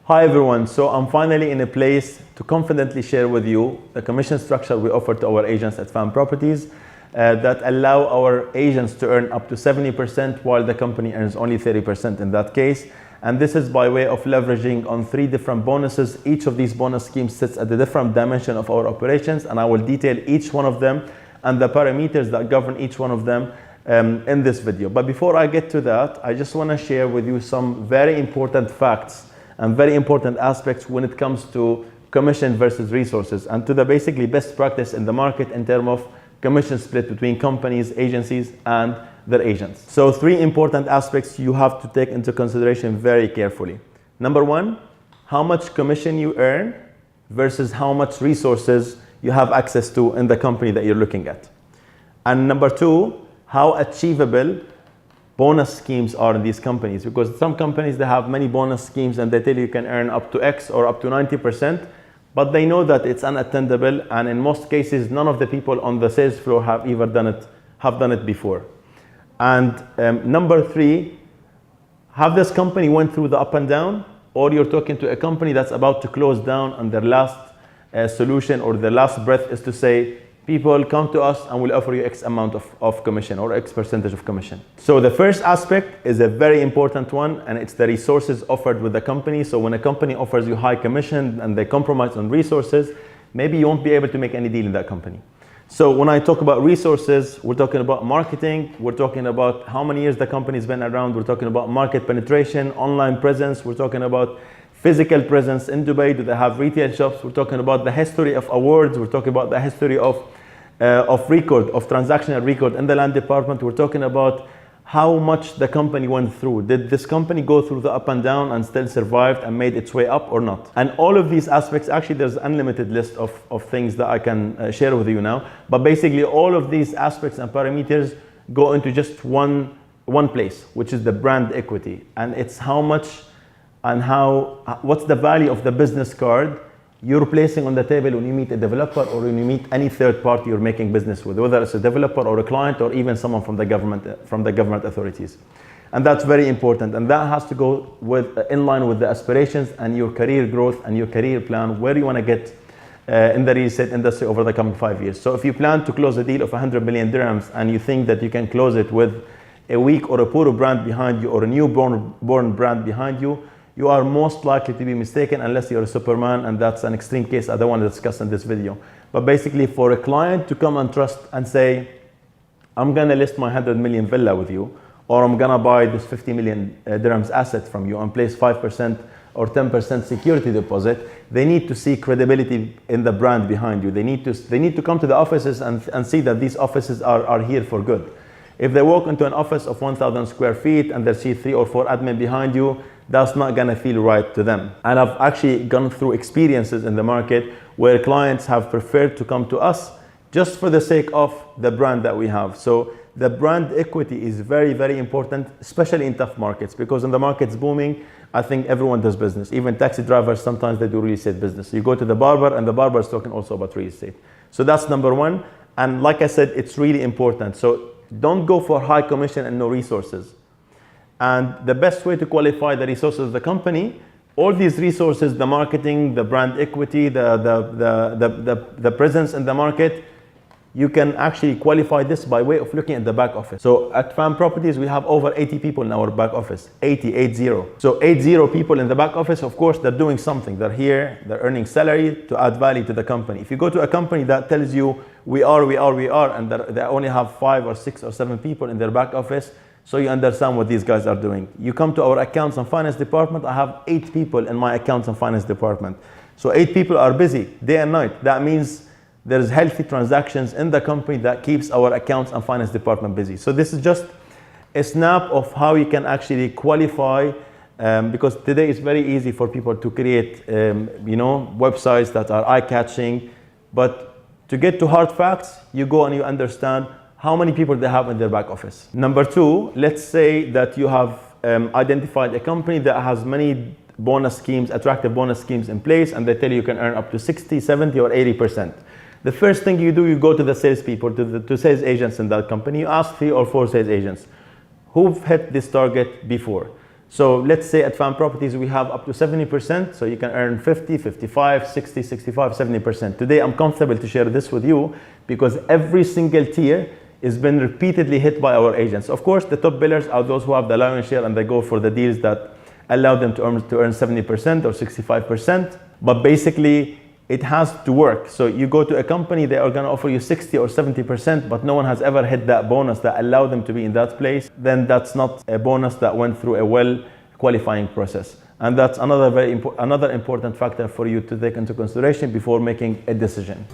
Hi everyone, so I'm finally in a place to confidently share with you the commission structure we offer to our agents at Fan Properties that allow our agents to earn up to 70% while the company earns only 30% in that case. And this is by way of leveraging on 3 different bonuses. Each of these bonus schemes sits at a different dimension of our operations, and I will detail each one of them and the parameters that govern each one of them in this video. But before I get to that, I just want to share with you some very important facts and very important aspects when it comes to commission versus resources and to the basically best practice in the market in terms of commission split between companies, agencies, and their agents. So 3 important aspects you have to take into consideration very carefully. Number 1, how much commission you earn versus how much resources you have access to in the company that you're looking at. And number 2, how achievable bonus schemes are in these companies, because some companies, they have many bonus schemes and they tell you can earn up to X or up to 90%, but they know that it's unattainable, and in most cases none of the people on the sales floor have done it before. And number 3, have this company went through the up and down, or you're talking to a company that's about to close down and their last solution or their last breath is to say, people come to us and we'll offer you X amount of commission or X percentage of commission. So the first aspect is a very important one, and it's the resources offered with the company. So when a company offers you high commission and they compromise on resources, maybe you won't be able to make any deal in that company. So when I talk about resources, we're talking about marketing, we're talking about how many years the company's been around, we're talking about market penetration, online presence, we're talking about physical presence in Dubai, do they have retail shops, we're talking about the history of awards, we're talking about the history of transactional record in the land department, we're talking about how much the company went through. Did this company go through the up and down and still survived and made its way up or not? And all of these aspects, actually there's an unlimited list of things that I can share with you now, but basically all of these aspects and parameters go into just one place, which is the brand equity. And it's how much and what's the value of the business card you're placing on the table when you meet a developer or when you meet any third party you're making business with, whether it's a developer or a client or even someone from the government authorities. And that's very important, and that has to go in line with the aspirations and your career growth and your career plan, where you want to get in the real estate industry over the coming 5 years. So if you plan to close a deal of 100 million dirhams and you think that you can close it with a weak or a poor brand behind you or a newborn brand behind you, you are most likely to be mistaken unless you're a Superman, and that's an extreme case I don't want to discuss in this video. But basically, for a client to come and trust and say, I'm going to list my 100 million villa with you, or I'm going to buy this 50 million dirhams asset from you and place 5% or 10% security deposit, they need to see credibility in the brand behind you. They need to come to the offices and see that these offices are here for good. If they walk into an office of 1,000 square feet and they see 3 or 4 admin behind you, that's not gonna feel right to them. And I've actually gone through experiences in the market where clients have preferred to come to us just for the sake of the brand that we have. So the brand equity is very, very important, especially in tough markets, because when the market's booming, I think everyone does business. Even taxi drivers, sometimes they do real estate business. You go to the barber and the barber is talking also about real estate. So that's number 1. And like I said, it's really important. So don't go for high commission and no resources. And the best way to qualify the resources of the company, all these resources, the marketing, the brand equity, the presence in the market, you can actually qualify this by way of looking at the back office. So at Fan Properties, we have over 80 people in our back office, 80. So 80 people in the back office, of course, they're doing something. They're here, they're earning salary to add value to the company. If you go to a company that tells you, we are, and they only have 5 or 6 or 7 people in their back office, so you understand what these guys are doing. You come to our accounts and finance department, I have 8 people in my accounts and finance department. So 8 people are busy day and night. That means there's healthy transactions in the company that keeps our accounts and finance department busy. So this is just a snap of how you can actually qualify, because today it's very easy for people to create websites that are eye-catching, but to get to hard facts, you go and you understand how many people they have in their back office. Number 2, let's say that you have identified a company that has many bonus schemes, attractive bonus schemes in place, and they tell you can earn up to 60, 70, or 80%. The first thing you do, you go to the salespeople, to sales agents in that company. You ask 3 or 4 sales agents who've hit this target before. So let's say at Fan Properties we have up to 70%, so you can earn 50, 55, 60, 65, 70%. Today I'm comfortable to share this with you because every single tier has been repeatedly hit by our agents. Of course, the top billers are those who have the lion's share and they go for the deals that allow them to earn 70% or 65%. But basically, it has to work. So you go to a company, they are going to offer you 60 or 70%, but no one has ever hit that bonus that allowed them to be in that place. Then that's not a bonus that went through a well qualifying process. And that's another important factor for you to take into consideration before making a decision.